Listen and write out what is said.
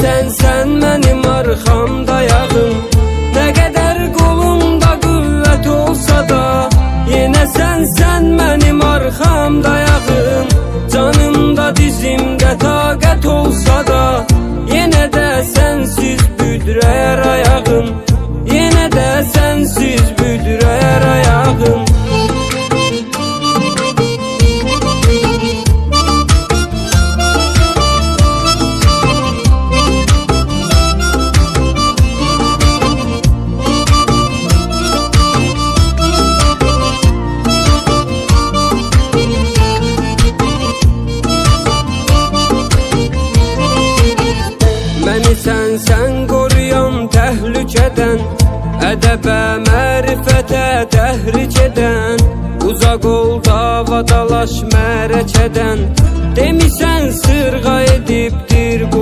sən mənim arxamda yağın. Nə qədər qolumda qüvvət olsa da, yenə sən mənim arxamda yağın. Canımda dizimdə taqət olsa da, yenə də sənsiz büdrəyər ayağım. Yenə də sənsiz büdrəyər ayağım. Məni sən qoruyan təhlükədən, ədəbə, mərifətə təhrik edən, uzaq ol davadalaş mərəkədən. Demisən sırğa edibdir bu